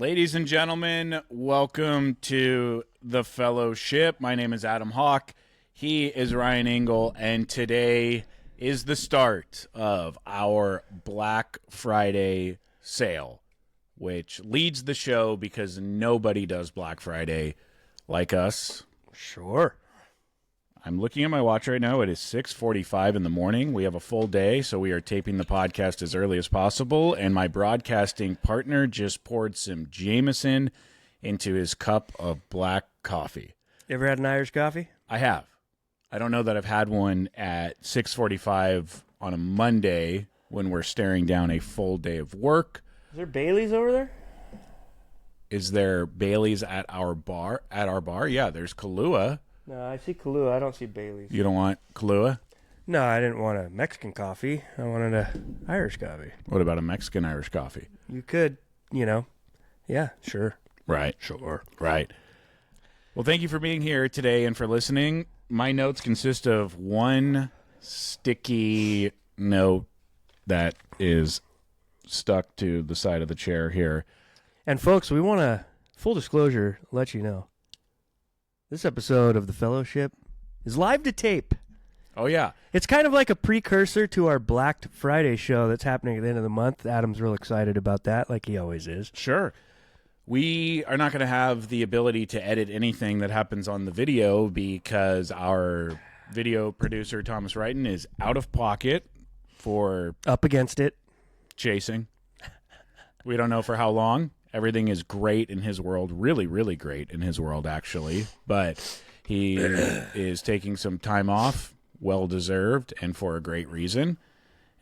Ladies and gentlemen, welcome to the Fellowship. My name is Adam Hawk. He is Ryan Engle, and today is the start of our Black Friday sale, which leads the show because nobody does Black Friday like us. Sure. I'm looking at my watch right now. It is 6:45 in the morning. We have a full day, so we are taping the podcast as early as possible. And my broadcasting partner just poured some Jameson into his cup of black coffee. You ever had an Irish coffee? I have. I don't know that I've had one at 6:45 on a Monday when we're staring down a full day of work. Is there Bailey's over there? Is there Bailey's at our bar? Yeah, there's Kahlua. No, I see Kahlua. I don't see Bailey's. You don't want Kahlua? No, I didn't want a Mexican coffee. I wanted a Irish coffee. What about a Mexican Irish coffee? You could, Yeah, sure. Right. Sure. Right. Well, thank you for being here today and for listening. My notes consist of one sticky note that is stuck to the side of the chair here. And folks, we want to, full disclosure, let you know. This episode of The Fellowship is live to tape. Oh, yeah. It's kind of like a precursor to our Black Friday show that's happening at the end of the month. Adam's real excited about that, like he always is. Sure. We are not going to have the ability to edit anything that happens on the video because our video producer, Thomas Wrighton, is out of pocket for Up against it. chasing. We don't know for how long. Everything is great in his world, really, really great in his world, actually. But he is taking some time off, well-deserved, and for a great reason.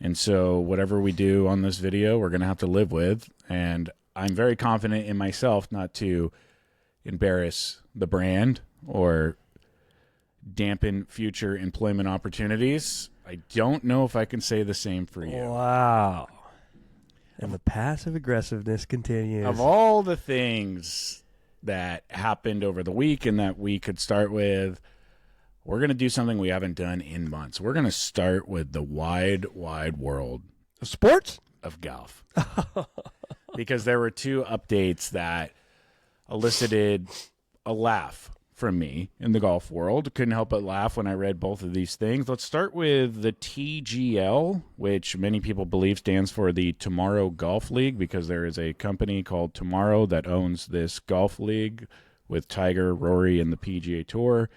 And so whatever we do on this video, we're going to have to live with. And I'm very confident in myself not to embarrass the brand or dampen future employment opportunities. I don't know if I can say the same for you. Wow. And the passive aggressiveness continues. Of all the things that happened over the week and that we could start with, we're going to do something we haven't done in months. We're going to start with the wide, wide world of sports? Of golf. Because there were two updates that elicited a laugh from me in the golf world. Couldn't help but laugh when I read both of these things. Let's start with the TGL, which many people believe stands for the Tomorrow Golf League, because there is a company called Tomorrow that owns this golf league with Tiger, Rory, and the PGA Tour.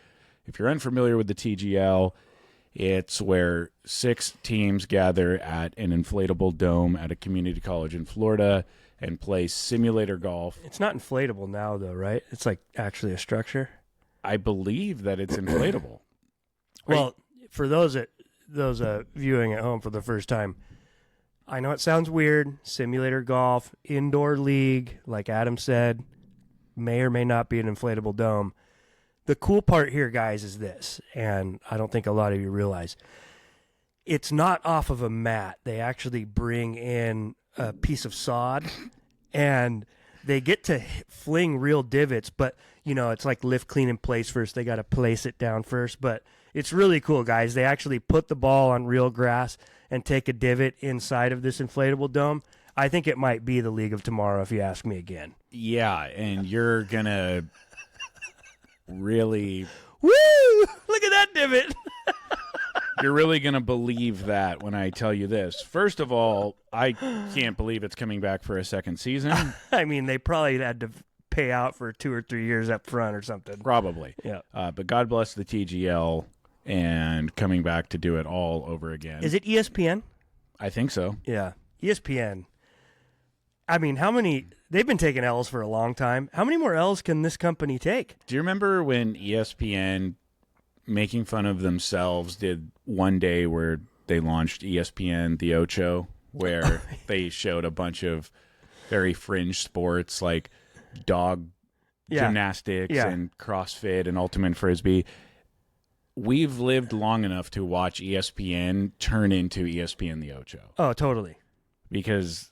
If you're unfamiliar with the TGL, it's where 6 teams gather at an inflatable dome at a community college in Florida and play simulator golf. It's not inflatable now, though, right? It's like actually a structure. I believe that it's inflatable. Well, for those viewing at home for the first time, I know it sounds weird. Simulator golf, indoor league, like Adam said, may or may not be an inflatable dome. The cool part here, guys, is this, and I don't think a lot of you realize, it's not off of a mat. They actually bring in a piece of sod, and they get to fling real divots, but, it's like lift, clean, in place first. They got to place it down first, but it's really cool, guys. They actually put the ball on real grass and take a divot inside of this inflatable dome. I think it might be the League of Tomorrow, if you ask me again. Yeah, and you're going to really... Woo! Look at that divot! You're really going to believe that when I tell you this. First of all, I can't believe it's coming back for a second season. I mean, they probably had to pay out for 2 or 3 years up front or something. Probably. Yeah. But God bless the TGL and coming back to do it all over again. Is it ESPN? I think so. Yeah. ESPN. I mean, they've been taking L's for a long time. How many more L's can this company take? Do you remember when ESPN, making fun of themselves, did one day where they launched ESPN The Ocho, where they showed a bunch of very fringe sports like dog gymnastics and CrossFit and ultimate frisbee. We've lived long enough to watch ESPN turn into ESPN The Ocho. Oh, totally. Because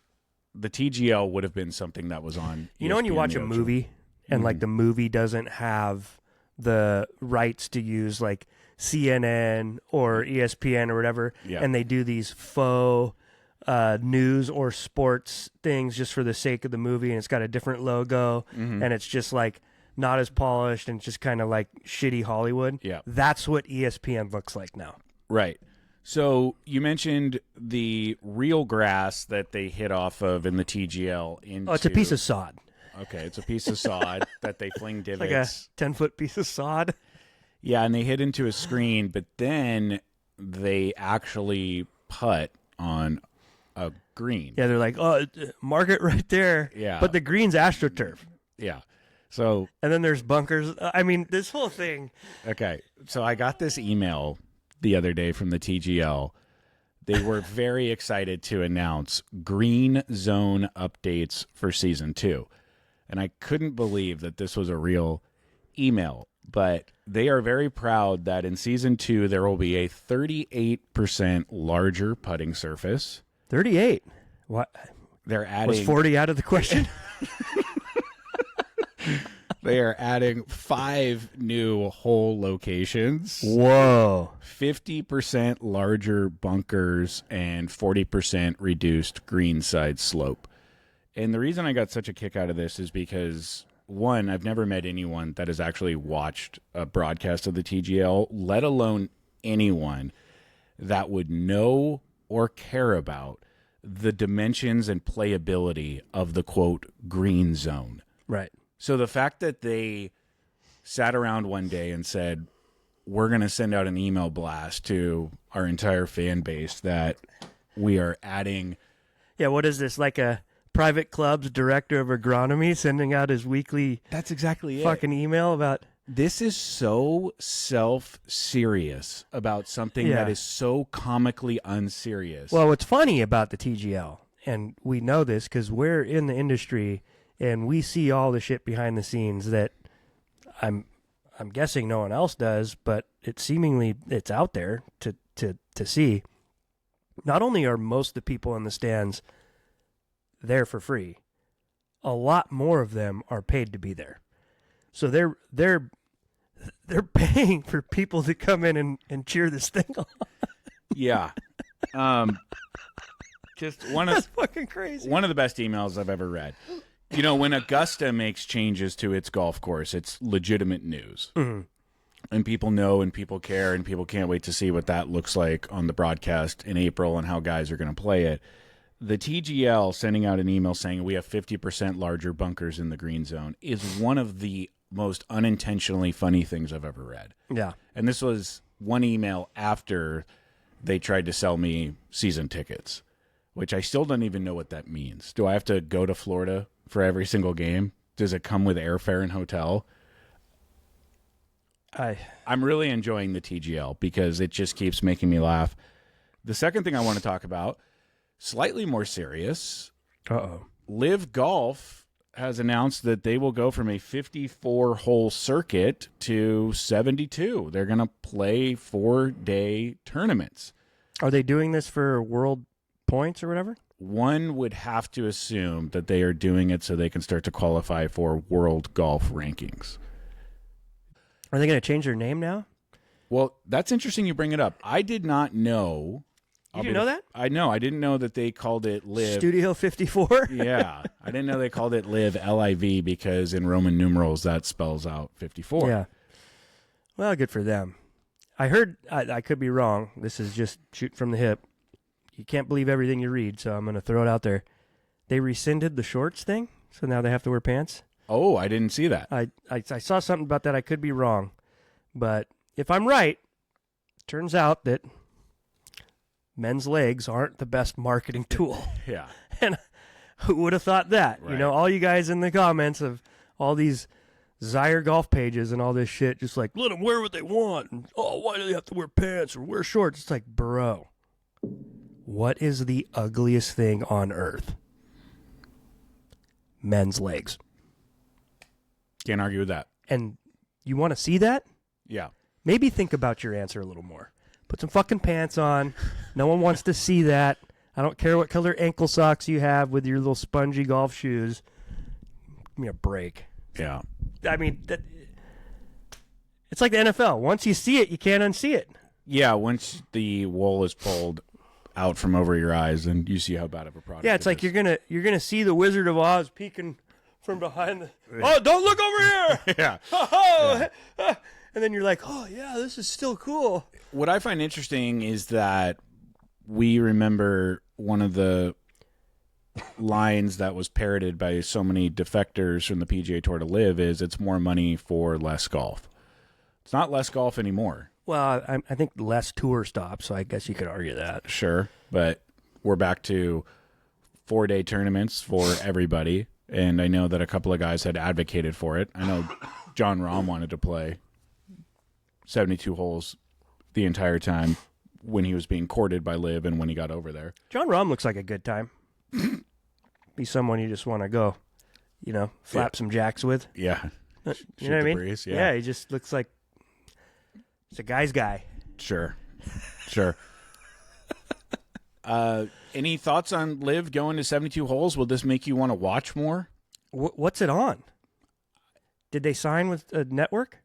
the TGL would have been something that was on You know when you watch a movie and like the movie doesn't have the rights to use like CNN or ESPN or whatever, and they do these faux news or sports things just for the sake of the movie, and it's got a different logo, and it's just like not as polished and just kind of like shitty Hollywood. Yeah. That's what ESPN looks like now. Right. So you mentioned the real grass that they hit off of in the TGL into... Oh, it's a piece of sod. Okay, it's a piece of sod that they fling divots. Like a 10-foot piece of sod. Yeah, and they hit into a screen, but then they actually putt on a green. Yeah, they're like, oh, mark it right there. Yeah. But the green's AstroTurf. Yeah. So... And then there's bunkers. I mean, this whole thing. Okay, so I got this email the other day from the TGL. They were very excited to announce green zone updates for season 2. And I couldn't believe that this was a real email. But they are very proud that in season 2, there will be a 38% larger putting surface. 38. What? They're adding... Was 40 out of the question? They are adding 5 new hole locations. Whoa. 50% larger bunkers and 40% reduced greenside slope. And the reason I got such a kick out of this is because, one, I've never met anyone that has actually watched a broadcast of the TGL, let alone anyone that would know or care about the dimensions and playability of the, quote, green zone. Right. So the fact that they sat around one day and said, we're going to send out an email blast to our entire fan base that we are adding. Yeah, what is this? Like a private club's director of agronomy sending out his weekly That's exactly fucking email about... This is so self-serious about something Yeah. that is so comically unserious. Well, what's funny about the TGL, and we know this because we're in the industry and we see all the shit behind the scenes that I'm guessing no one else does, but it's out there to see. Not only are most of the people in the stands there for free, a lot more of them are paid to be there. So they're paying for people to come in and cheer this thing on. Yeah. Just That's fucking crazy. one of the best emails I've ever read. You know, when Augusta makes changes to its golf course, it's legitimate news. Mm-hmm. And people know and people care and people can't wait to see what that looks like on the broadcast in April and how guys are going to play it. The TGL sending out an email saying we have 50% larger bunkers in the green zone is one of the most unintentionally funny things I've ever read. Yeah. And this was one email after they tried to sell me season tickets, which I still don't even know what that means. Do I have to go to Florida for every single game? Does it come with airfare and hotel? I'm really enjoying the TGL because it just keeps making me laugh. The second thing I want to talk about, slightly more serious. Uh-oh. Live Golf has announced that they will go from a 54-hole circuit to 72. They're going to play 4-day tournaments. Are they doing this for world points or whatever? One would have to assume that they are doing it so they can start to qualify for world golf rankings. Are they going to change their name now? Well, that's interesting you bring it up. I did not know. You didn't know that? I know. I didn't know that they called it Live. Studio 54? Yeah. I didn't know they called it Live, L-I-V, because in Roman numerals that spells out 54. Yeah. Well, good for them. I heard, I could be wrong. This is just shoot from the hip. You can't believe everything you read, so I'm going to throw it out there. They rescinded the shorts thing, so now they have to wear pants. Oh, I didn't see that. I saw something about that. I could be wrong. But if I'm right, turns out that men's legs aren't the best marketing tool. Yeah. And who would have thought that? Right. You know, all you guys in the comments of all these Zaire golf pages and all this shit, just like, let them wear what they want. And, oh, why do they have to wear pants or wear shorts? It's like, bro, what is the ugliest thing on earth? Men's legs. Can't argue with that. And you want to see that? Yeah. Maybe think about your answer a little more. Put some fucking pants on. No one wants to see that. I don't care what color ankle socks you have with your little spongy golf shoes. Give me a break. Yeah. I mean, it's like the NFL. Once you see it, you can't unsee it. Yeah, once the wool is pulled out from over your eyes, and you see how bad of a product. Yeah, it's like is. you're gonna see the Wizard of Oz peeking from behind the. Oh, don't look over here! Yeah. Oh, and then you're like, oh yeah, this is still cool. What I find interesting is that we remember one of the lines that was parroted by so many defectors from the PGA Tour to live is it's more money for less golf. It's not less golf anymore. Well, I think less tour stops, so I guess you could argue that. Sure, but we're back to 4-day tournaments for everybody, and I know that a couple of guys had advocated for it. I know John Rahm wanted to play 72 holes the entire time when he was being courted by Liv and when he got over there. John Rahm looks like a good time. Be someone you just want to go, flap some jacks with. Yeah. You know what I mean? Breeze, yeah, he just looks like he's a guy's guy. Sure. Any thoughts on Liv going to 72 holes? Will this make you want to watch more? What's it on? Did they sign with a network?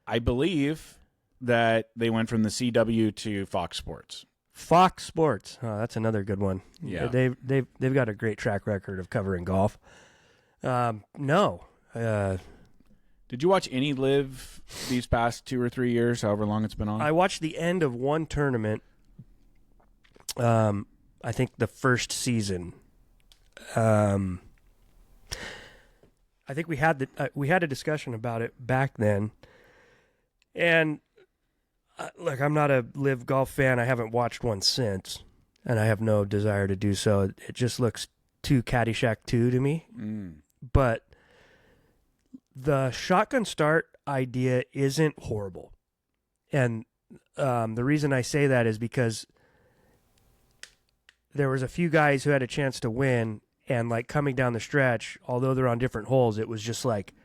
I believe that they went from the CW to Fox Sports. Fox Sports. Oh, that's another good one. Yeah. They've got a great track record of covering golf. No. Did you watch any Liv these past 2 or 3 years, however long it's been on? I watched the end of one tournament. I think the first season. I think we had a discussion about it back then. And look, I'm not a Liv golf fan. I haven't watched one since, and I have no desire to do so. It just looks too Caddyshack 2 to me. But the shotgun start idea isn't horrible. And the reason I say that is because there was a few guys who had a chance to win, and like coming down the stretch, although they're on different holes, it was just like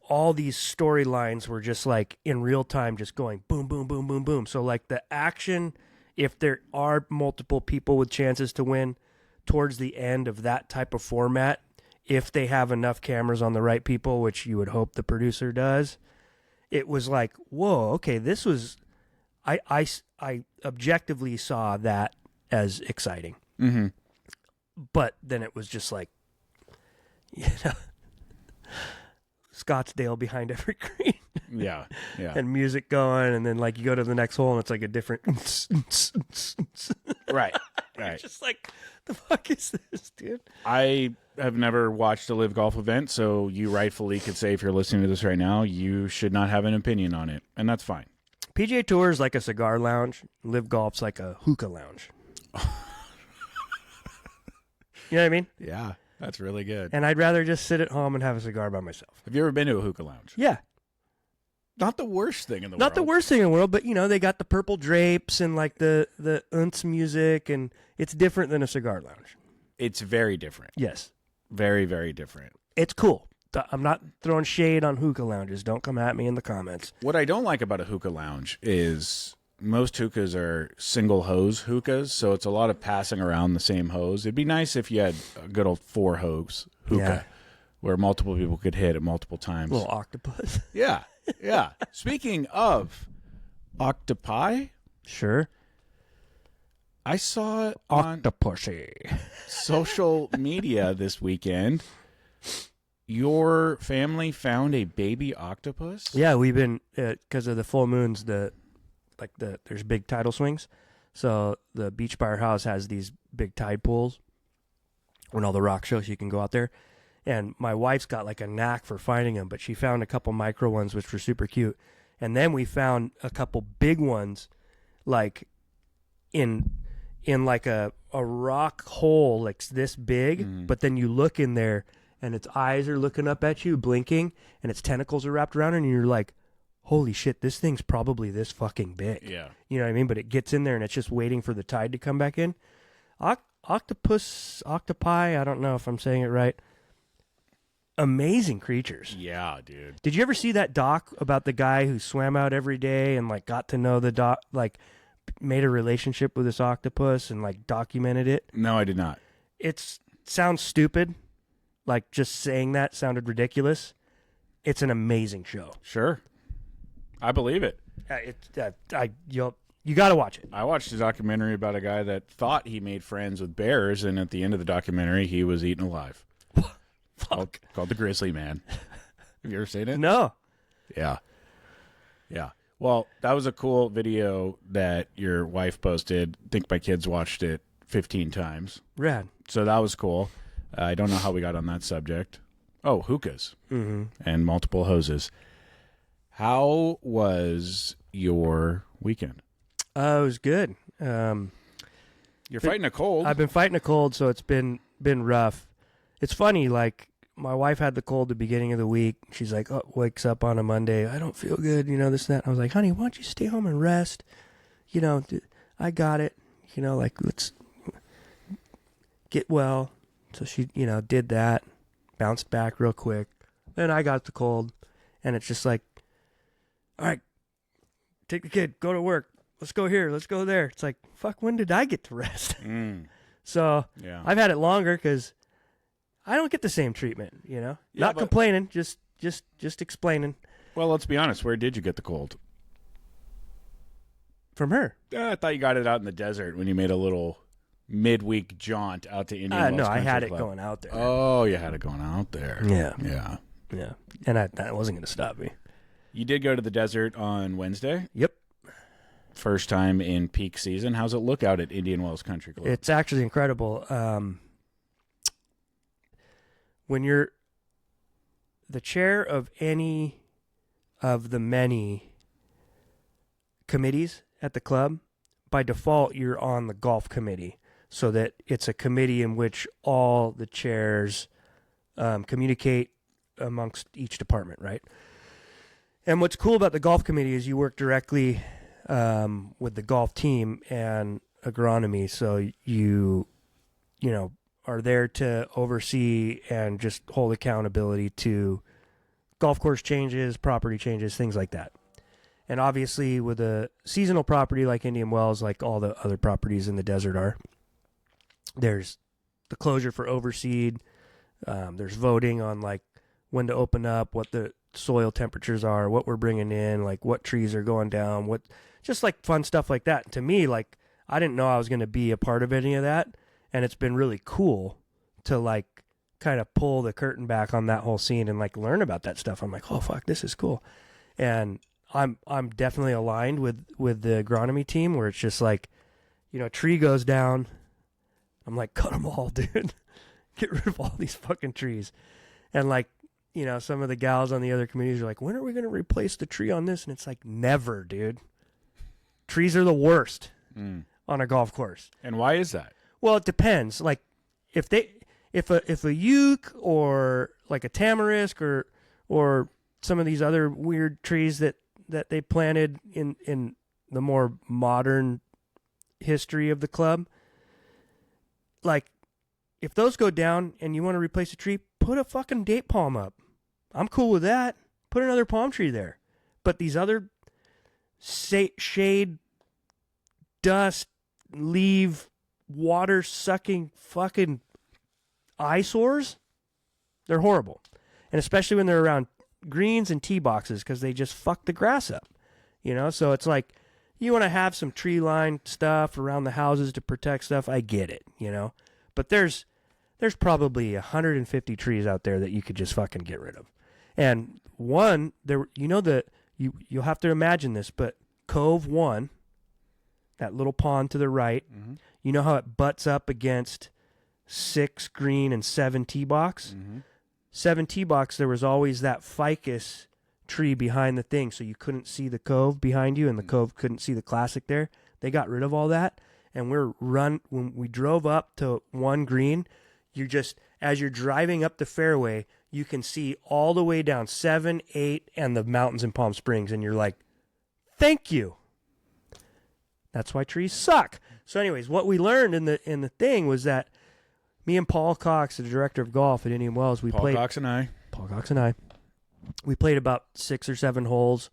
all these storylines were just like in real time, just going boom, boom, boom, boom, boom. So like the action, if there are multiple people with chances to win towards the end of that type of format, if they have enough cameras on the right people, which you would hope the producer does, it was like, whoa, okay, this was, I objectively saw that as exciting. Mm-hmm. But then it was just like, Scottsdale behind every green. Yeah. And music going, and then like you go to the next hole and it's like a different Right. You're just like, the fuck is this, dude? I have never watched a Live Golf event, so you rightfully could say, if you're listening to this right now, you should not have an opinion on it, and that's fine. PGA Tour is like a cigar lounge. Live Golf's like a hookah lounge. You know what I mean? Yeah, that's really good. And I'd rather just sit at home and have a cigar by myself. Have you ever been to a hookah lounge? Yeah. Not the worst thing in the world. Not the worst thing in the world, but, they got the purple drapes and, like, the unts music, and it's different than a cigar lounge. It's very different. Yes. Very, very different. It's cool. I'm not throwing shade on hookah lounges. Don't come at me in the comments. What I don't like about a hookah lounge is most hookahs are single hose hookahs, so it's a lot of passing around the same hose. It'd be nice if you had a good old 4-hose hookah where multiple people could hit at multiple times. Little octopus. Yeah. Speaking of octopi, Sure. I saw it on Octopussy. social media this weekend. Your family found a baby octopus? Yeah, we've been, because of the full moons, there's big tidal swings. So the beach by our house has these big tide pools when all the rock shows, you can go out there. And my wife's got like a knack for finding them, but she found a couple micro ones, which were super cute. And then we found a couple big ones, like in like a rock hole, like this big, but then you look in there and its eyes are looking up at you, blinking, and its tentacles are wrapped around it, and you're like, holy shit, this thing's probably this fucking big. Yeah. You know what I mean? But it gets in there and it's just waiting for the tide to come back in. Octopi, I don't know if I'm saying it right. Amazing creatures. Yeah, dude. Did you ever see that doc about the guy who swam out every day and like got to know the made a relationship with this octopus and like documented it? No, I did not. It sounds stupid. Like just saying that sounded ridiculous. It's an amazing show. Sure. I believe it. You got to watch it. I watched a documentary about a guy that thought he made friends with bears, and at the end of the documentary, he was eaten alive. Called The Grizzly Man. Have you ever seen it? No. Yeah. Yeah. Well, that was a cool video that your wife posted. I think my kids watched it 15 times. Rad. So that was cool. I don't know how we got on that subject. Oh, hookahs and multiple hoses. How was your weekend? It was good. You're fighting a cold. I've been fighting a cold, so it's been rough. It's funny, like, my wife had the cold the beginning of the week. She's like, wakes up on a Monday. I don't feel good, this and that. I was like, honey, why don't you stay home and rest? I got it. Like, let's get well. So she, did that, bounced back real quick. Then I got the cold, and it's just like, all right, take the kid, go to work. Let's go here, let's go there. It's like, fuck, when did I get to rest? So yeah. I've had it longer because I don't get the same treatment, Yeah, Not complaining, just explaining. Well, let's be honest. Where did you get the cold? From her. I thought you got it out in the desert when you made a little midweek jaunt out to Indian Wells No, I Country had it Club. going out there. Oh, you had it going out there. Yeah. Yeah. And that wasn't going to stop me. You did go to the desert on Wednesday? Yep. First time in peak season. How's it look out at Indian Wells Country Club? It's actually incredible. When you're the chair of any of the many committees at the club, by default, you're on the golf committee, so that it's a committee in which all the chairs communicate amongst each department, right? And what's cool about the golf committee is you work directly with the golf team and agronomy, so you are there to oversee and just hold accountability to golf course changes, property changes, things like that. And obviously with a seasonal property like Indian Wells, like all the other properties in the desert are, there's the closure for overseed. There's voting on like when to open up, what the soil temperatures are, what we're bringing in, like what trees are going down, what just like fun stuff like that. To me, like, I didn't know I was going to be a part of any of that. And it's been really cool to like kind of pull the curtain back on that whole scene and like learn about that stuff. I'm like, oh fuck, this is cool. And I'm definitely aligned with the agronomy team, where it's just like, tree goes down, I'm like, cut them all, dude. Get rid of all these fucking trees. And like, some of the gals on the other committees are like, when are we going to replace the tree on this? And it's like, never, dude. Trees are the worst on a golf course. And why is that? Well, it depends. Like, if a uke or like a tamarisk or some of these other weird trees that they planted in the more modern history of the club, like, if those go down and you want to replace a tree, put a fucking date palm up. I'm cool with that. Put another palm tree there. But these other shade, dust, leaf, water-sucking fucking eyesores, they're horrible. And especially when they're around greens and tee boxes, because they just fuck the grass up. So it's like, you want to have some tree-lined stuff around the houses to protect stuff. I get it, But there's probably 150 trees out there that you could just fucking get rid of. And one, you'll have to imagine this, but Cove 1, that little pond to the right, you know how it butts up against 6 green and 7 tee box? 7 tee box, there was always that ficus tree behind the thing, so you couldn't see the cove behind you, and the cove couldn't see the classic there. They got rid of all that, and when we drove up to 1 green, as you're driving up the fairway, you can see all the way down 7, 8, and the mountains in Palm Springs, and you're like, thank you. That's why trees suck. So anyways, what we learned in the thing was that me and Paul Cox, the director of golf at Indian Wells, Paul Cox and I, we played about 6 or 7 holes,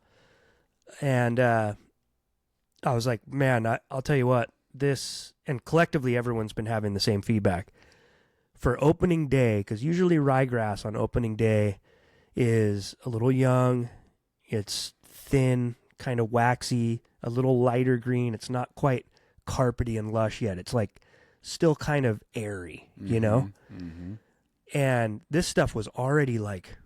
and I was like, man, I'll tell you what, this, and collectively everyone's been having the same feedback. For opening day, because usually ryegrass on opening day is a little young, it's thin, kind of waxy, a little lighter green. It's not quite carpety and lush yet. It's like still kind of airy, you know? Mm-hmm. And this stuff was already like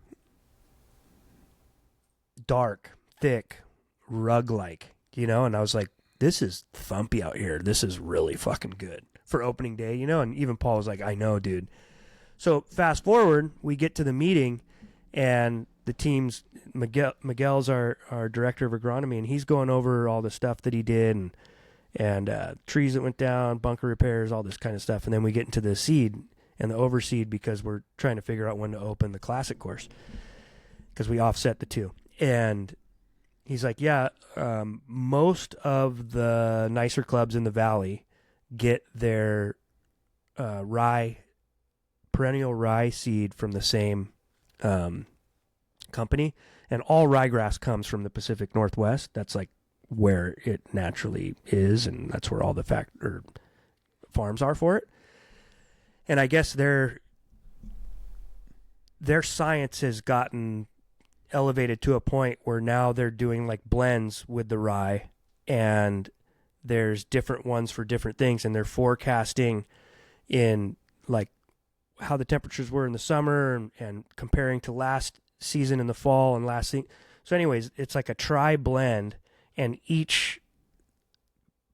dark, thick, rug-like, you know? And I was like, this is thumpy out here. This is really fucking good for opening day, you know? And even Paul was like, I know, dude. So fast forward, we get to the meeting, and the team's Miguel's our director of agronomy, and he's going over all the stuff that he did and trees that went down, bunker repairs, all this kind of stuff. And then we get into the seed and the overseed because we're trying to figure out when to open the classic course because we offset the two. And he's like, yeah, most of the nicer clubs in the valley get their perennial rye seed from the same company, and all ryegrass comes from the Pacific Northwest. That's like where it naturally is, and that's where all the farms are for it. And I guess their science has gotten elevated to a point where now they're doing like blends with the rye, and there's different ones for different things, and they're forecasting in like how the temperatures were in the summer and comparing to last season in the fall and so anyways, it's like a tri blend, and each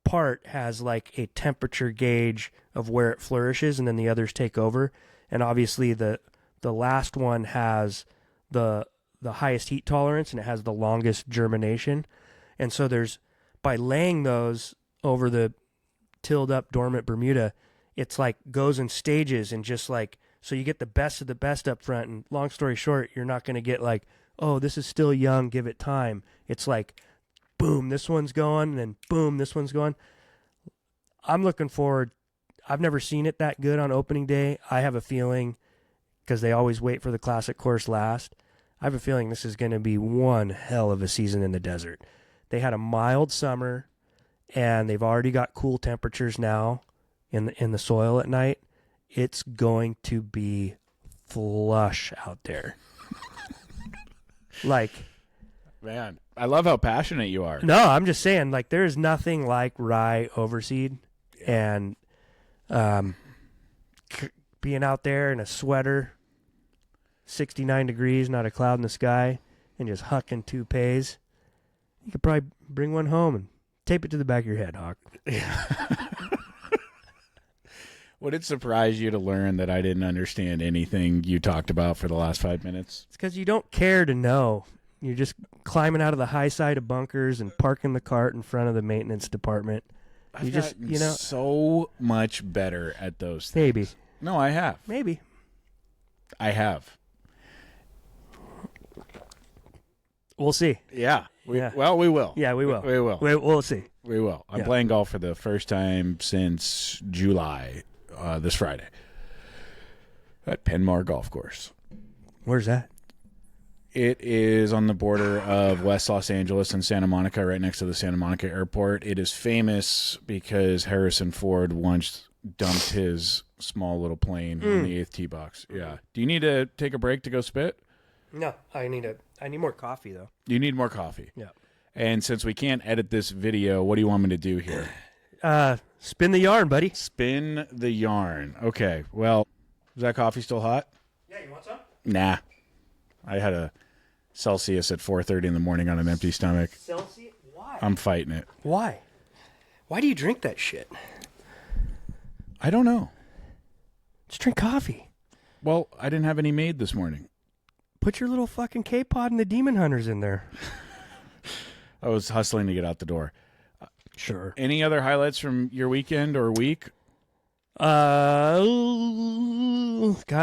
part has like a temperature gauge of where it flourishes, and then the others take over. And obviously the last one has the highest heat tolerance, and it has the longest germination. And so by laying those over the tilled up dormant Bermuda, it's like goes in stages, and just like, so you get the best of the best up front. And long story short, you're not going to get like, oh, this is still young, give it time. It's like, boom, this one's going, and then boom, this one's going. I'm looking forward. I've never seen it that good on opening day. I have a feeling, because they always wait for the classic course last, I have a feeling this is going to be one hell of a season in the desert. They had a mild summer, and they've already got cool temperatures now in the soil at night. It's going to be flush out there. Like, man, I love how passionate you are. No, I'm just saying, like, there's nothing like rye overseed, and being out there in a sweater, 69 degrees, not a cloud in the sky, and just hucking toupees. You could probably bring one home and tape it to the back of your head, Hawk. Would it surprise you to learn that I didn't understand anything you talked about for the last 5 minutes? It's because you don't care to know. You're just climbing out of the high side of bunkers and parking the cart in front of the maintenance department. I've gotten so much better at those things. Maybe. No, I have. Maybe. I have. We'll see. Yeah. Well, we will. Yeah, we will. We will. We'll see. We will. I'm playing golf for the first time since July, this Friday, at Penmar Golf Course. Where's that? It is on the border of West Los Angeles and Santa Monica, right next to the Santa Monica airport. It is famous because Harrison Ford once dumped his small little plane on the 8th tee box. Yeah. Do you need to take a break to go spit? No, I need more coffee, though. You need more coffee. Yeah. And since we can't edit this video, what do you want me to do here? Spin the yarn, buddy. Spin the yarn. Okay. Well, is that coffee still hot? Yeah, you want some? Nah. I had a Celsius at 4:30 in the morning on an empty stomach. Celsius? Why? I'm fighting it. Why? Why do you drink that shit? I don't know. Just drink coffee. Well, I didn't have any made this morning. Put your little fucking K-Pod and the Demon Hunters in there. I was hustling to get out the door. Sure. Any other highlights from your weekend or week? God,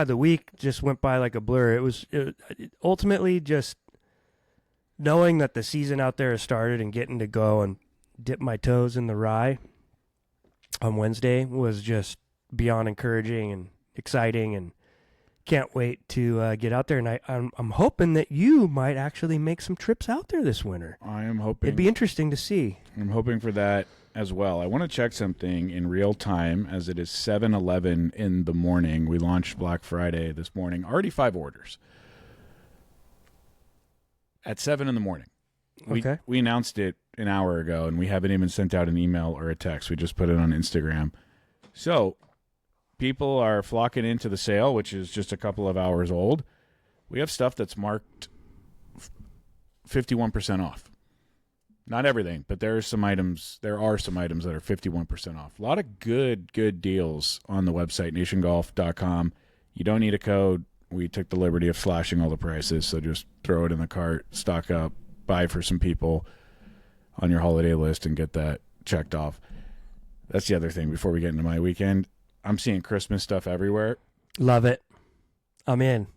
the week just went by like a blur. It was ultimately just knowing that the season out there has started and getting to go and dip my toes in the rye on Wednesday was just beyond encouraging and exciting, and can't wait to get out there. And I'm hoping that you might actually make some trips out there this winter. I am hoping. It'd be interesting to see. I'm hoping for that as well. I want to check something in real time as it is 7:11 in the morning. We launched Black Friday this morning. Already 5 orders. At 7 in the morning. Okay. We announced it an hour ago, and we haven't even sent out an email or a text. We just put it on Instagram. So people are flocking into the sale, which is just a couple of hours old. We have stuff that's marked 51% off. Not everything, but there are some items that are 51% off. A lot of good deals on the website, nationgolf.com. You don't need a code. We took the liberty of slashing all the prices, so just throw it in the cart, stock up, buy for some people on your holiday list, and get that checked off. That's the other thing before we get into my weekend. I'm seeing Christmas stuff everywhere. Love it. I'm in.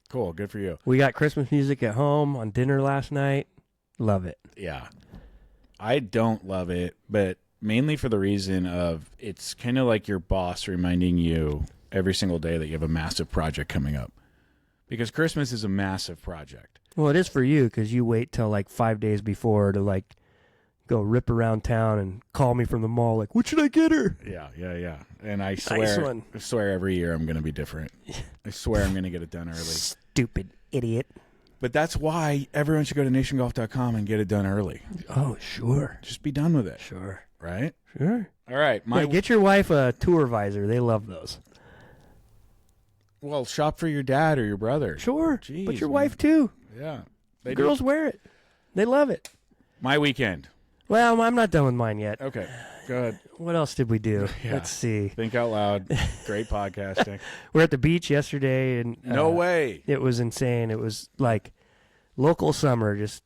Cool. Good for you. We got Christmas music at home on dinner last night. Love it. Yeah. I don't love it, but mainly for the reason of it's kind of like your boss reminding you every single day that you have a massive project coming up. Because Christmas is a massive project. Well, it is for you because you wait till like 5 days before to like go rip around town and call me from the mall like, what should I get her? Yeah. And I Nice swear every year I'm going to be different. I swear I'm going to get it done early. Stupid idiot. But that's why everyone should go to nationgolf.com and get it done early. Oh, sure. Just be done with it. Sure. Right? Sure. All right. Get your wife a tour visor. They love those. Well, shop for your dad or your brother. Sure. Jeez, but your man. wife, too. Yeah. Girls wear it. They love it. My weekend. Well, I'm not done with mine yet. Okay. Go ahead. What else did we do? Yeah. Let's see. Think out loud. Great podcasting. We're at the beach yesterday, and No way. it was insane. It was like local summer, just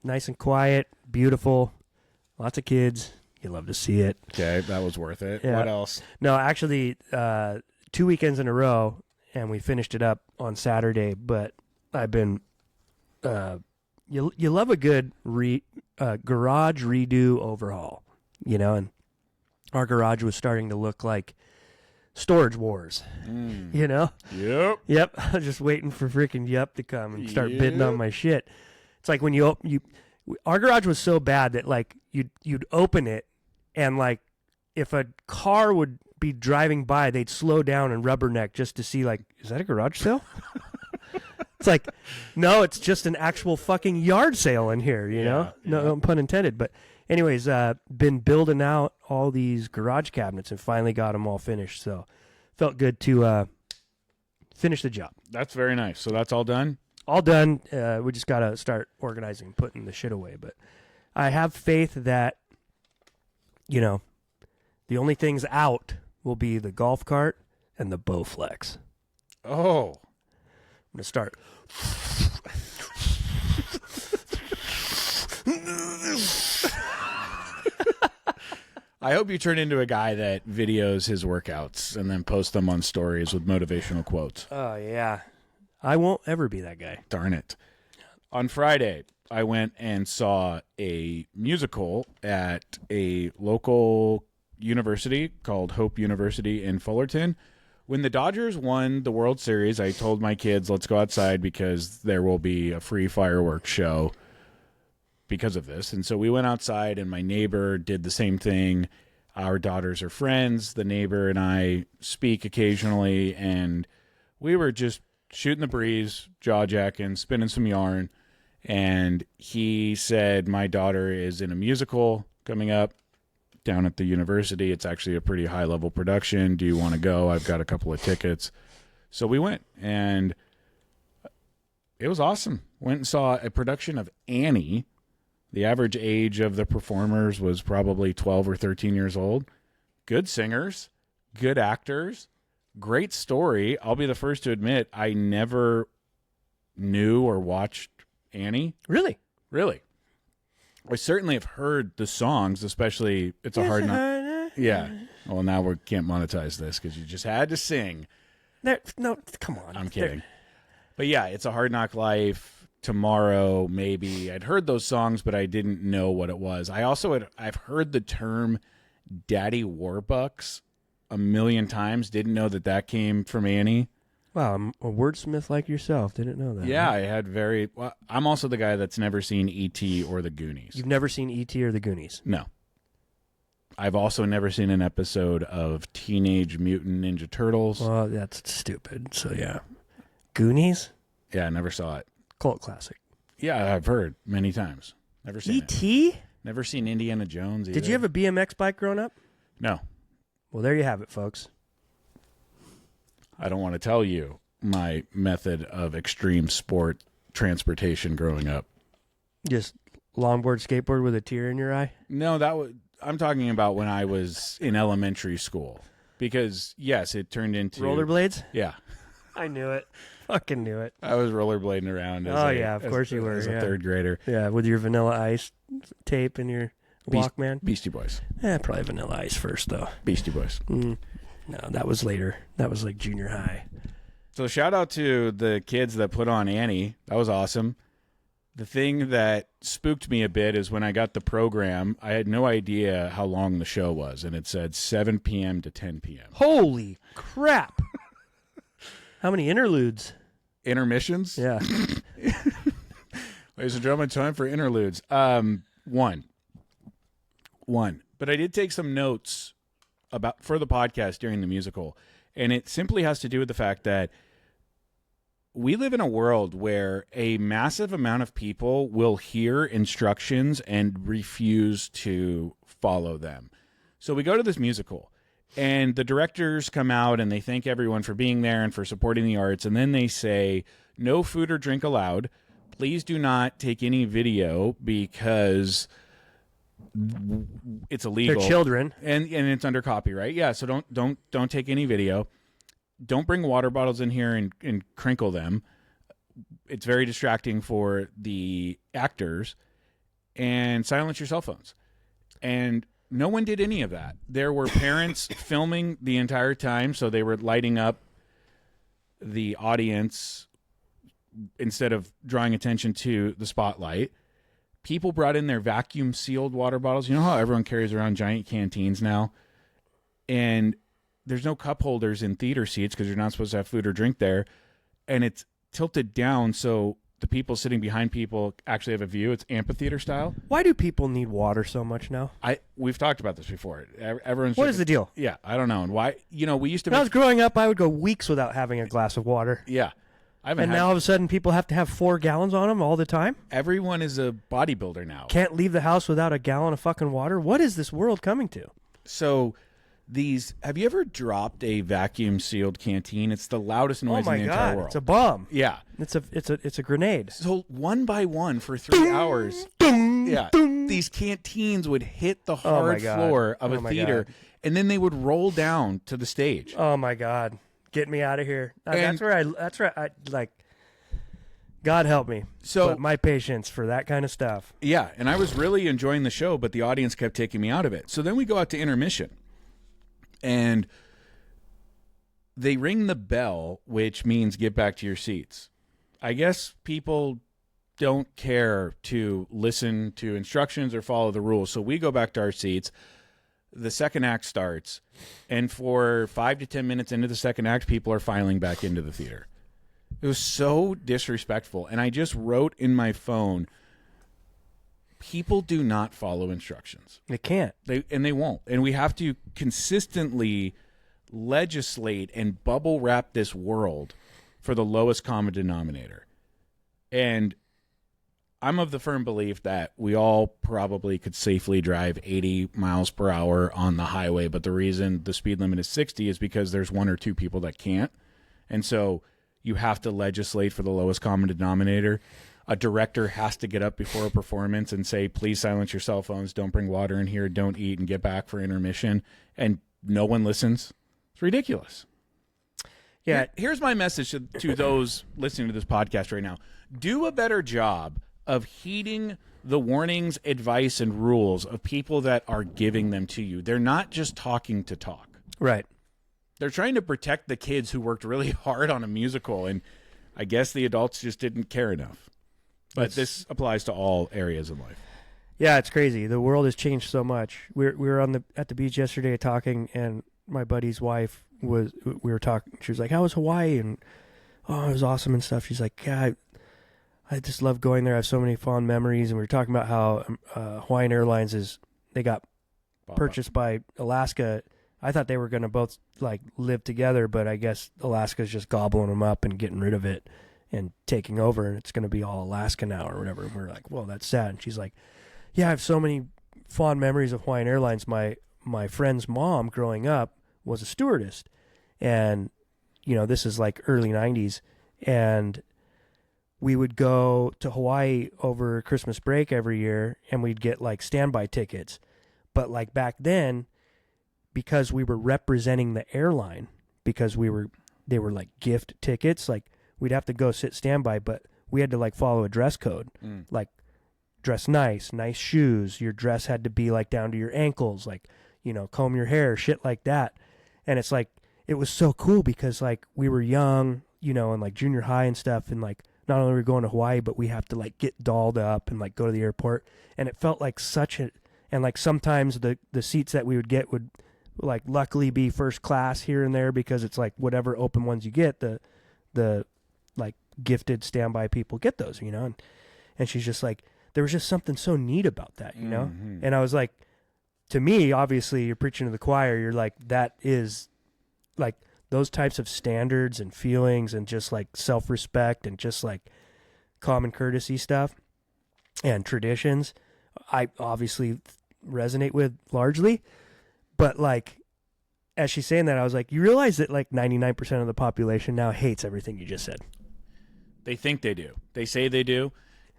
nice and quiet, beautiful, lots of kids. You love to see it. Okay, that was worth it. Yeah. What else? No, actually, 2 weekends in a row, and we finished it up on Saturday. But I've been, you love a good garage redo overhaul, and our garage was starting to look like Storage Wars, Yep. Yep, I was just waiting for freaking Yup to come and start bidding on my shit. It's like when our garage was so bad that like you'd open it and like if a car would be driving by, they'd slow down and rubberneck just to see like, is that a garage sale? It's like, no, it's just an actual fucking yard sale in here, you know? No pun intended. But anyways, been building out all these garage cabinets and finally got them all finished. So felt good to finish the job. That's very nice. So that's all done? All done. We just got to start organizing and putting the shit away. But I have faith that, the only things out will be the golf cart and the Bowflex. Oh. I'm going to start. I hope you turn into a guy that videos his workouts and then posts them on stories with motivational quotes. Oh, yeah. I won't ever be that guy. Darn it. On Friday, I went and saw a musical at a local university called Hope University in Fullerton. When the Dodgers won the World Series, I told my kids, let's go outside because there will be a free fireworks show because of this. And so we went outside, and my neighbor did the same thing. Our daughters are friends. The neighbor and I speak occasionally, and we were just shooting the breeze, jaw-jacking, spinning some yarn. And he said, my daughter is in a musical coming up down at the university. It's actually a pretty high-level production. Do you want to go? I've got a couple of tickets. So we went, and it was awesome. Went and saw a production of Annie. The average age of the performers was probably 12 or 13 years old. Good singers, good actors, great story. I'll be the first to admit I never knew or watched Annie. Really? Really. I certainly have heard the songs, especially It's a Hard Knock. Yeah. Well, now we can't monetize this because you just had to sing. No, come on. I'm kidding. But yeah, It's a Hard Knock Life, Tomorrow, maybe. I'd heard those songs, but I didn't know what it was. I've heard the term Daddy Warbucks a million times. Didn't know that came from Annie. Wow, I'm a wordsmith like yourself. Didn't know that. Yeah, huh? I had I'm also the guy that's never seen E.T. or the Goonies. You've never seen E.T. or the Goonies? No. I've also never seen an episode of Teenage Mutant Ninja Turtles. Well, that's stupid. So, yeah. Goonies? Yeah, I never saw it. Cult classic. Yeah, I've heard many times. Never seen it. E.T.? Never seen Indiana Jones either. Did you have a BMX bike growing up? No. Well, there you have it, folks. I don't want to tell you my method of extreme sport transportation growing up. Just longboard, skateboard with a tear in your eye? No, I'm talking about when I was in elementary school. Because, yes, it turned into... Rollerblades? Yeah. I knew it. Fucking knew it. I was rollerblading around of course you were. As a third grader. Yeah, with your Vanilla Ice tape in your Walkman. Beastie Boys. Probably Vanilla Ice first, though. Beastie Boys. No, that was later. That was like junior high. So shout out to the kids that put on Annie. That was awesome. The thing that spooked me a bit is when I got the program, I had no idea how long the show was, and it said 7 p.m. to 10 p.m. Holy crap. How many interludes? Intermissions? Yeah. Ladies and gentlemen, time for interludes. One. But I did take some notes for the podcast during the musical, and it simply has to do with the fact that we live in a world where a massive amount of people will hear instructions and refuse to follow them. So we go to this musical, and the directors come out and they thank everyone for being there and for supporting the arts, and then they say, no food or drink allowed. Please do not take any video because it's illegal. They're children. And it's under copyright. Yeah, so don't take any video. Don't bring water bottles in here and crinkle them. It's very distracting for the actors. And silence your cell phones. And no one did any of that. There were parents filming the entire time, so they were lighting up the audience instead of drawing attention to the spotlight. People brought in their vacuum-sealed water bottles. You know how everyone carries around giant canteens now? And there's no cup holders in theater seats because you're not supposed to have food or drink there. And it's tilted down so the people sitting behind people actually have a view. It's amphitheater style. Why do people need water so much now? We've talked about this before. Everyone's What is the deal? Yeah, I don't know. And why? We used to... When I was growing up, I would go weeks without having a glass of water. Yeah. Now all of a sudden people have to have 4 gallons on them all the time? Everyone is a bodybuilder now. Can't leave the house without a gallon of fucking water? What is this world coming to? So... have you ever dropped a vacuum sealed canteen? It's the loudest noise in the entire world. It's a bomb. Yeah. It's a grenade. So one by one for 3 hours, these canteens would hit the hard floor of a theater, and then they would roll down to the stage. Oh my God. Get me out of here. That's where I like, God help me. But my patience for that kind of stuff. Yeah. And I was really enjoying the show, but the audience kept taking me out of it. So then we go out to intermission. And they ring the bell, which means get back to your seats. I guess people don't care to listen to instructions or follow the rules. So we go back to our seats. The second act starts. And for 5 to 10 minutes into the second act, people are filing back into the theater. It was so disrespectful. And I just wrote in my phone, people do not follow instructions. They can't. They won't. And we have to consistently legislate and bubble wrap this world for the lowest common denominator. And I'm of the firm belief that we all probably could safely drive 80 miles per hour on the highway, but the reason the speed limit is 60 is because there's 1 or 2 people that can't. And so you have to legislate for the lowest common denominator. A director has to get up before a performance and say, please silence your cell phones, don't bring water in here, don't eat, and get back for intermission. And no one listens. It's ridiculous. Yeah. Here's my message to those listening to this podcast right now. Do a better job of heeding the warnings, advice, and rules of people that are giving them to you. They're not just talking to talk. Right. They're trying to protect the kids who worked really hard on a musical, and I guess the adults just didn't care enough. But this applies to all areas of life. Yeah, it's crazy. The world has changed so much. We were at the beach yesterday talking, and my buddy's wife we were talking. She was like, "How was Hawaii?" And oh, it was awesome and stuff. She's like, "Yeah, I just love going there. I have so many fond memories." And we were talking about how Hawaiian Airlines they got purchased by Alaska. I thought they were going to both like live together, but I guess Alaska's just gobbling them up and getting rid of it and taking over, and it's going to be all Alaska now or whatever. And we're like, well, that's sad. And she's like, Yeah, I have so many fond memories of Hawaiian Airlines. My friend's mom growing up was a stewardess, and this is like early 90s, and we would go to Hawaii over Christmas break every year, and we'd get like standby tickets. But like back then, because we were representing the airline, because they were like gift tickets, like we'd have to go sit standby, but we had to like follow a dress code, like dress nice shoes. Your dress had to be like down to your ankles, like, comb your hair, shit like that. And it's like, it was so cool because like we were young, and like junior high and stuff. And like, not only were we going to Hawaii, but we have to like get dolled up and like go to the airport. And it felt like and like sometimes the seats that we would get would like luckily be first class here and there, because it's like whatever open ones you get, the like gifted standby people get those, and she's just like, there was just something so neat about that, Mm-hmm. And I was like, to me, obviously you're preaching to the choir. You're like, that is like those types of standards and feelings and just like self-respect and just like common courtesy stuff and traditions, I obviously resonate with largely. But like, as she's saying that, I was like, you realize that like 99% of the population now hates everything you just said. They think they do. They say they do,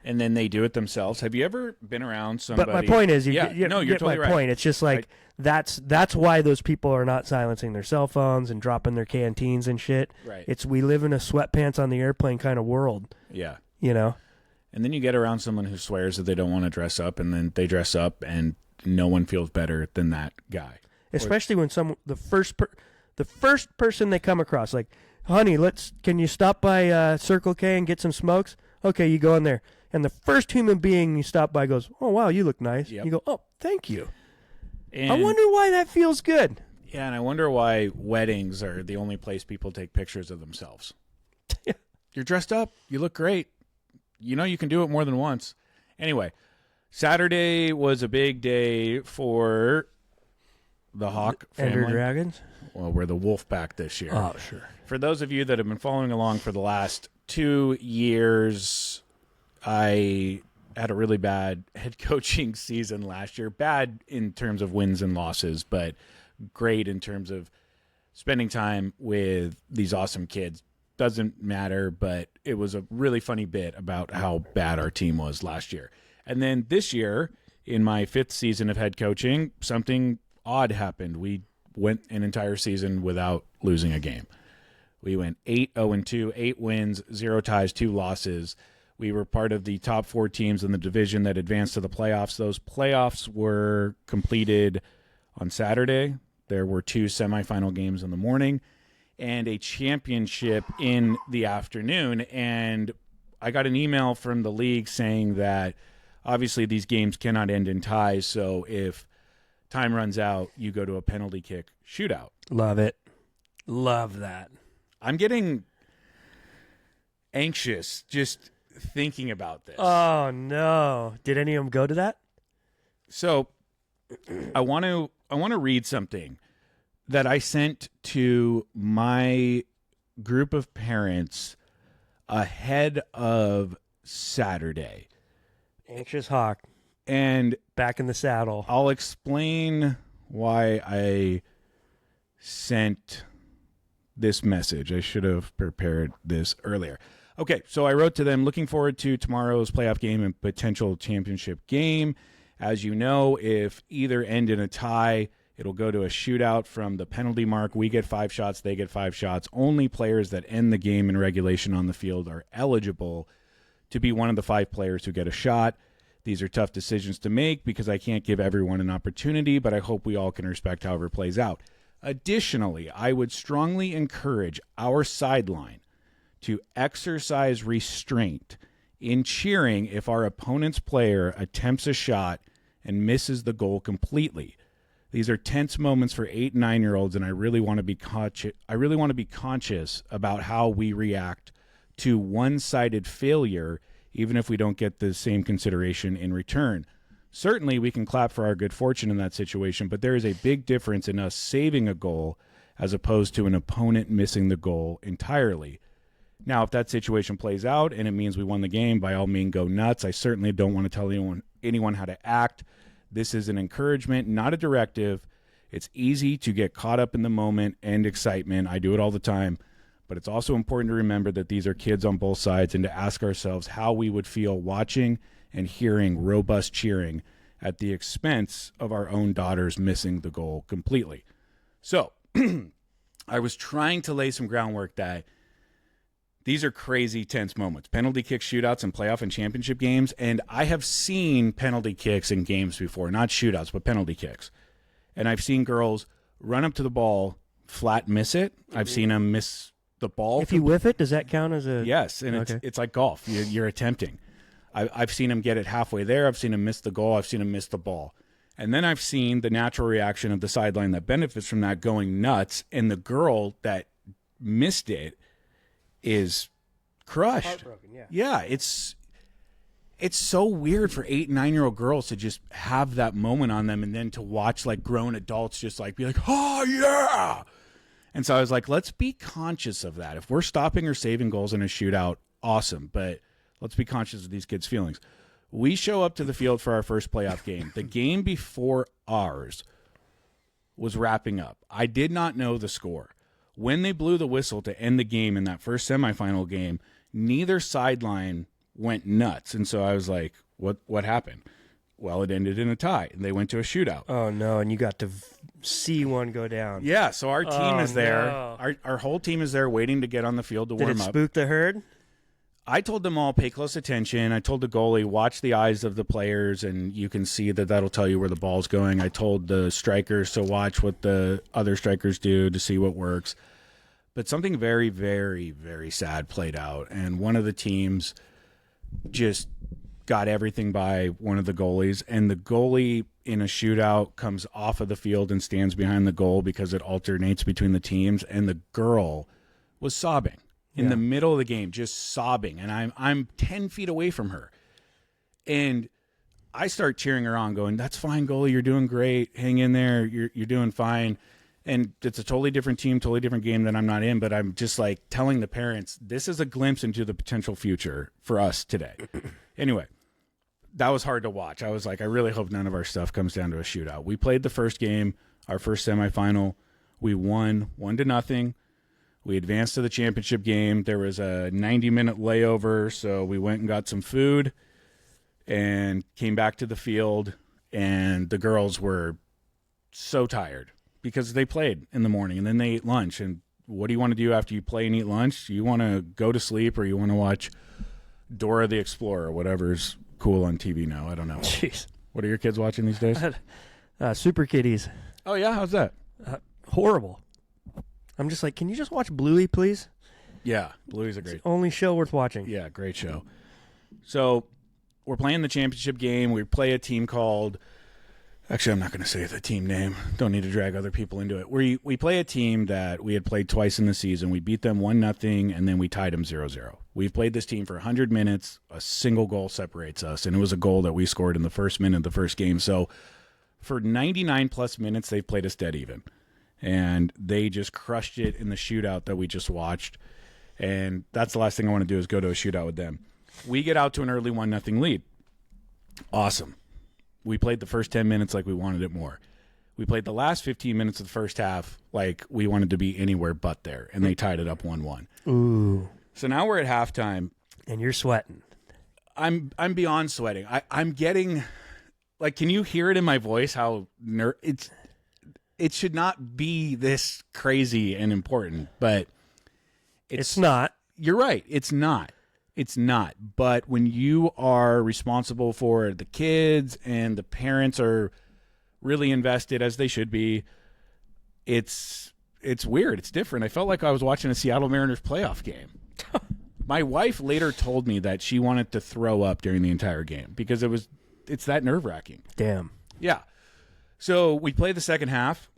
and then they do it themselves. Have you ever been around somebody? But my point is, you're totally right. Point. It's just like that's why those people are not silencing their cell phones and dropping their canteens and shit. Right. It's, we live in a sweatpants on the airplane kind of world. Yeah. And then you get around someone who swears that they don't want to dress up, and then they dress up, and no one feels better than that guy. Especially when the first person they come across, like, honey, can you stop by Circle K and get some smokes? Okay, you go in there. And the first human being you stop by goes, oh, wow, you look nice. Yep. You go, oh, thank you. And, I wonder why that feels good. Yeah, and I wonder why weddings are the only place people take pictures of themselves. Yeah. You're dressed up. You look great. You can do it more than once. Anyway, Saturday was a big day for the Hawk family. Ender Dragons? Well, we're the wolf pack this year. Oh, sure. For those of you that have been following along for the last 2 years, I had a really bad head coaching season last year. Bad in terms of wins and losses, but great in terms of spending time with these awesome kids. Doesn't matter, but it was a really funny bit about how bad our team was last year. And then this year, in my 5th season of head coaching, something odd happened. We went an entire season without losing a game. We went 8-0-2, 8 wins, 0 ties, 2 losses. We were part of the top 4 teams in the division that advanced to the playoffs. Those playoffs were completed on Saturday. There were 2 semifinal games in the morning and a championship in the afternoon. And I got an email from the league saying that obviously these games cannot end in ties, so if time runs out, you go to a penalty kick shootout. Love it. Love that. I'm getting anxious just thinking about this. Oh, no. Did any of them go to that? So I want to read something that I sent to my group of parents ahead of Saturday. Anxious Hawk. And back in the saddle. I'll explain why I sent this message. I should have prepared this earlier. Okay, so I wrote to them, looking forward to tomorrow's playoff game and potential championship game. As you know, if either end in a tie, it'll go to a shootout from the penalty mark. We get 5 shots, they get 5 shots. Only players that end the game in regulation on the field are eligible to be one of the 5 players who get a shot. These are tough decisions to make because I can't give everyone an opportunity, but I hope we all can respect however it plays out. Additionally, I would strongly encourage our sideline to exercise restraint in cheering if our opponent's player attempts a shot and misses the goal completely. These are tense moments for 8 and 9-year-olds, and I really want to be conscious about how we react to one-sided failure, even if we don't get the same consideration in return. Certainly, we can clap for our good fortune in that situation, but there is a big difference in us saving a goal as opposed to an opponent missing the goal entirely. Now, if that situation plays out and it means we won the game, by all means, go nuts. I certainly don't want to tell anyone how to act. This is an encouragement, not a directive. It's easy to get caught up in the moment and excitement. I do it all the time. But it's also important to remember that these are kids on both sides and to ask ourselves how we would feel watching and hearing robust cheering at the expense of our own daughters missing the goal completely. So I was trying to lay some groundwork that these are crazy, tense moments. Penalty kick shootouts and playoff and championship games. And I have seen penalty kicks in games before, not shootouts, but penalty kicks. And I've seen girls run up to the ball, flat miss it. I've seen them miss the ball. If you whiff it, does that count as a... Yes, and Okay. it's like golf. You're attempting. I've seen him get it halfway there. I've seen him miss the goal. I've seen him miss the ball. And then I've seen the natural reaction of the sideline that benefits from that going nuts, and the girl that missed it is crushed. Heartbroken, yeah. Yeah, it's so weird for 8 and 9-year-old girls to just have that moment on them, and then to watch like grown adults just like be like, oh yeah. And so I was like, let's be conscious of that. If we're stopping or saving goals in a shootout, awesome. But let's be conscious of these kids' feelings. We show up to the field for our first playoff game. The game before ours was wrapping up. I did not know the score. When they blew the whistle to end the game in that first semifinal game, neither sideline went nuts. And so I was like, what happened? Well, it ended in a tie, and they went to a shootout. Oh, no, and you got to see one go down. Yeah, so our team is there. No. Our whole team is there waiting to get on the field to Did warm it up. spook the herd? I told them all, pay close attention. I told the goalie, watch the eyes of the players, and you can see that that'll tell you where the ball's going. I told the strikers to watch what the other strikers do to see what works. But something very, very, very sad played out, and one of the teams just got everything by one of the goalies, and the goalie in a shootout comes off of the field and stands behind the goal because it alternates between the teams, and the girl was sobbing in the middle of the game, just sobbing, and I'm 10 feet away from her, and I start cheering her on, going, that's fine, goalie, you're doing great, hang in there, you're doing fine. And it's a totally different team, totally different game that I'm not in, but I'm just like telling the parents, this is a glimpse into the potential future for us today. Anyway, that was hard to watch. I was like, I really hope none of our stuff comes down to a shootout. We played the first game, our first semifinal. We won 1-0. We advanced to the championship game. There was a 90-minute layover, so we went and got some food and came back to the field, and the girls were so tired because they played in the morning, and then they ate lunch. And what do you want to do after you play and eat lunch? You want to go to sleep, or you want to watch Dora the Explorer, whatever's cool on TV now. I don't know. Jeez. What are your kids watching these days? Super Kitties. Oh, yeah? How's that? Horrible. I'm just like, can you just watch Bluey, please? Yeah, Bluey's a great. Only show worth watching. Yeah, great show. So we're playing the championship game. We play a team called... Actually, I'm not going to say the team name. Don't need to drag other people into it. We play a team that we had played twice in the season. We beat them 1-0, and then we tied them 0-0. We've played this team for 100 minutes. A single goal separates us, and it was a goal that we scored in the first minute of the first game. So for 99-plus minutes, they've played us dead even. And they just crushed it in the shootout that we just watched. And that's the last thing I want to do is go to a shootout with them. We get out to an early 1-0 lead. Awesome. We played the first 10 minutes like we wanted it more. We played the last 15 minutes of the first half like we wanted to be anywhere but there, and they tied it up 1-1. Ooh. So now we're at halftime. And you're sweating. I'm beyond sweating. I'm getting, like, can you hear it in my voice how it should not be this crazy and important, but It's not. You're right. It's not. It's not. But when you are responsible for the kids and the parents are really invested, as they should be, it's weird. It's different. I felt like I was watching a Seattle Mariners playoff game. My wife later told me that she wanted to throw up during the entire game because it's that nerve-wracking. Damn. Yeah. So we play the second half,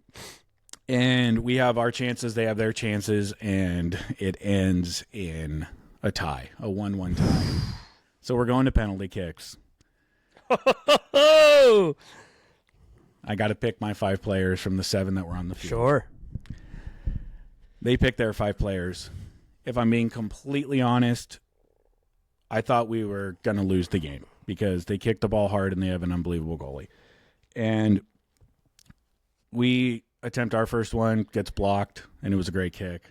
and we have our chances, they have their chances, and it ends in a tie, a 1-1 tie. So we're going to penalty kicks. Oh! I got to pick my 5 players from the 7 that were on the field. Sure. They picked their 5 players. If I'm being completely honest, I thought we were going to lose the game. because they kick the ball hard and they have an unbelievable goalie. And we attempt our first one, gets blocked, and it was a great kick.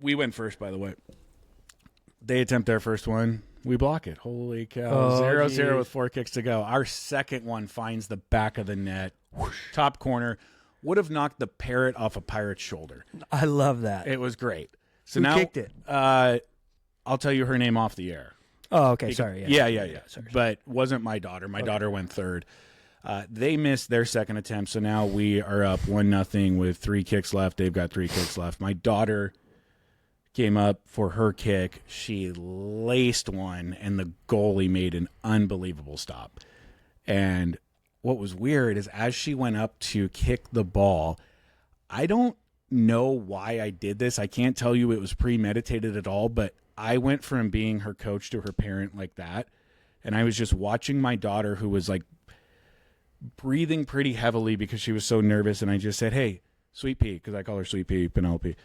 We went first, by the way. They attempt their first one. We block it. Holy cow. 0-0 with 4 kicks to go. Our second one finds the back of the net. Whoosh, top corner. Would have knocked the parrot off a pirate's shoulder. I love that. It was great. So Who now, kicked it? I'll tell you her name off the air. Oh, okay. Sorry. Yeah. Sorry. But wasn't my daughter. My daughter went third. They missed their second attempt, so now we are up 1-0 with 3 kicks left. They've got 3 kicks left. My daughter came up for her kick. She laced one, and the goalie made an unbelievable stop. And what was weird is as she went up to kick the ball, I don't know why I did this. I can't tell you it was premeditated at all, but I went from being her coach to her parent like that. And I was just watching my daughter, who was like breathing pretty heavily because she was so nervous. And I just said, "Hey, Sweet Pea," because I call her Sweet Pea, Penelope.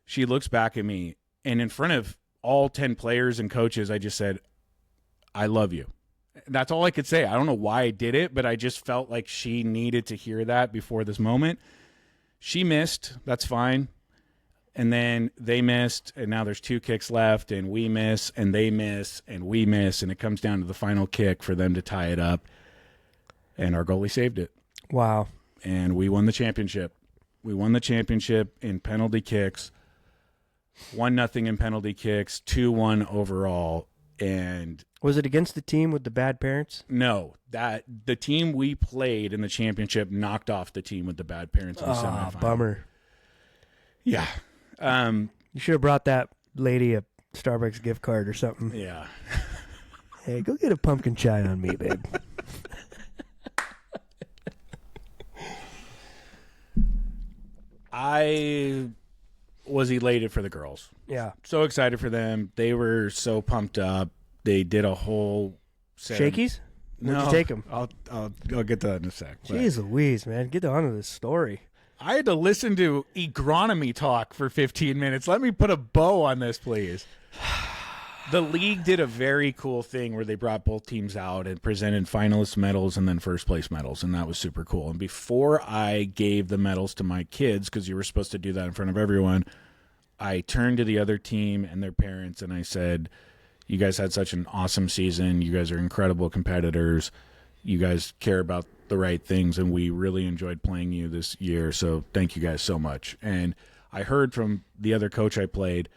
She looks back at me, and in front of all 10 players and coaches, I just said, "I love you." That's all I could say. I don't know why I did it, but I just felt like she needed to hear that before this moment. She missed. That's fine. And then they missed, and now there's 2 kicks left, and we miss, and they miss, and we miss, and it comes down to the final kick for them to tie it up. And our goalie saved it. Wow. And we won the championship. We won the championship in penalty kicks. 1-0 in penalty kicks, 2-1 overall. And was it against the team with the bad parents? no, that the team we played in the championship knocked off the team with the bad parents in the semifinal. Bummer. Yeah. You should have brought that lady a Starbucks gift card or something. Yeah. Hey, go get a pumpkin chai on me, babe. I was elated for the girls. Yeah. So excited for them. They were so pumped up. They did a whole set Shakies? Where'd you take them? I'll get to that in a sec. but Jeez Louise, man. Get on to this story. I had to listen to agronomy talk for 15 minutes. Let me put a bow on this, please. The league did a very cool thing where they brought both teams out and presented finalist medals and then first place medals, and that was super cool. And before I gave the medals to my kids, because you were supposed to do that in front of everyone, I turned to the other team and their parents and I said, "You guys had such an awesome season. You guys are incredible competitors. You guys care about the right things, and we really enjoyed playing you this year, so thank you guys so much." And I heard from the other coach I played.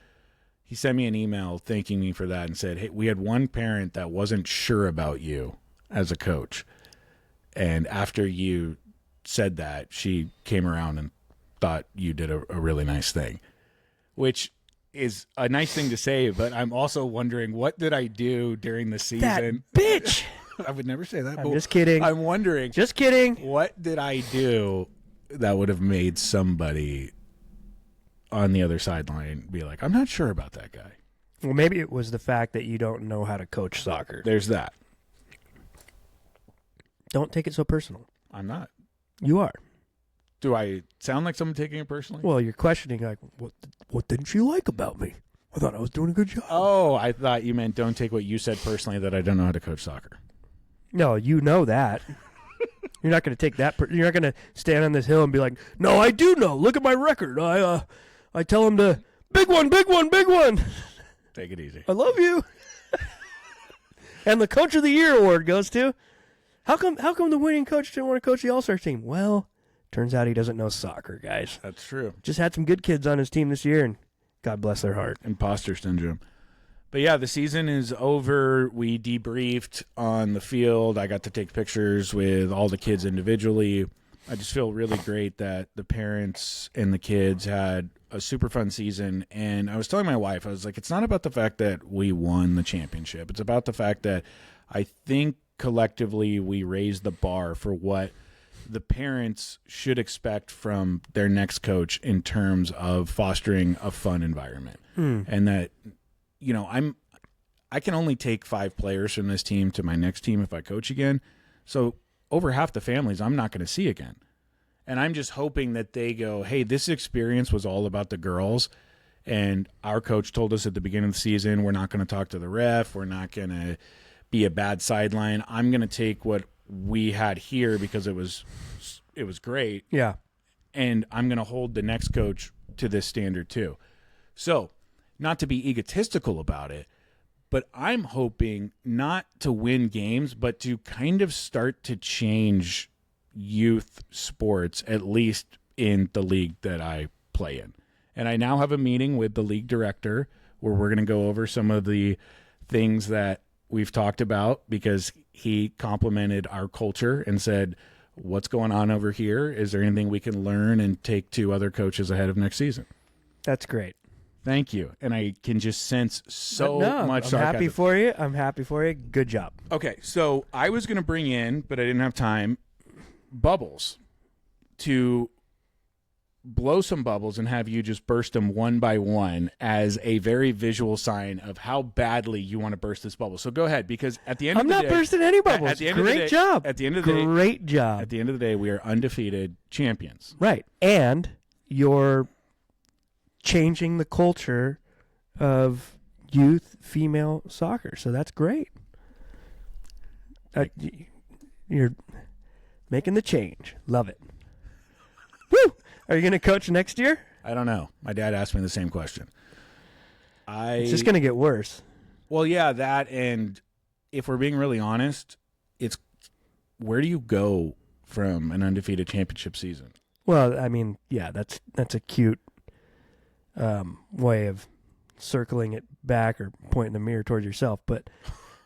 He sent me an email thanking me for that and said, "Hey, we had one parent that wasn't sure about you as a coach. And after you said that, she came around and thought you did a really nice thing," which is a nice thing to say. But I'm also wondering, what did I do during the season? That bitch. I would never say that. I'm just kidding. I'm wondering, Just kidding. what did I do that would have made somebody on the other sideline be like, "I'm not sure about that guy"? Well, maybe it was the fact that you don't know how to coach soccer. There's that. Don't take it so personal. I'm not. You are. Do I sound like someone taking it personally? Well, you're questioning, like, what didn't you like about me? I thought I was doing a good job. Oh, I thought you meant don't take what you said personally, that I don't know how to coach soccer. No, you know that. You're not going to take that. You're not going to stand on this hill and be like, "No, I do know. Look at my record. I tell them to big one, big one, big one. Take it easy. I love you." And the Coach of the Year award goes to, how come the winning coach didn't want to coach the All-Star team? Well, turns out he doesn't know soccer, guys. That's true. Just had some good kids on his team this year, and God bless their heart. Imposter syndrome. But yeah, the season is over. We debriefed on the field. I got to take pictures with all the kids individually. I just feel really great that the parents and the kids had a super fun season. And I was telling my wife, I was like, it's not about the fact that we won the championship. It's about the fact that I think collectively we raised the bar for what the parents should expect from their next coach in terms of fostering a fun environment. And that, you know, I can only take 5 players from this team to my next team if I coach again. So over half the families I'm not going to see again. And I'm just hoping that they go, "Hey, this experience was all about the girls. And our coach told us at the beginning of the season, we're not going to talk to the ref. We're not going to be a bad sideline. I'm going to take what we had here because it was great, Yeah. and I'm going to hold the next coach to this standard too. So, not to be egotistical about it, but I'm hoping not to win games, but to kind of start to change youth sports, at least in the league that I play in. And I now have a meeting with the league director where we're going to go over some of the things that we've talked about, because he complimented our culture and said, what's going on over here? Is there anything we can learn and take to other coaches ahead of next season? That's great. Thank you. And I can just sense so much I'm sarcasm. happy for you. I'm happy for you. Good job. Okay, so I was going to bring in, but I didn't have time, bubbles to blow some bubbles and have you just burst them one by one as a very visual sign of how badly you want to burst this bubble. So go ahead, because at the end I'm of the not day, bursting any bubbles. At the end of Great the day, job. At the end of the day, Great job. At the end of the day, we are undefeated champions. Right. And you're changing the culture of youth female soccer. So that's great. You're making the change. Love it. Woo! Are you going to coach next year? I don't know. My dad asked me the same question. It's just going to get worse. Well, yeah, that, and if we're being really honest, it's where do you go from an undefeated championship season? Well, I mean, yeah, that's a cute way of circling it back or pointing the mirror towards yourself. But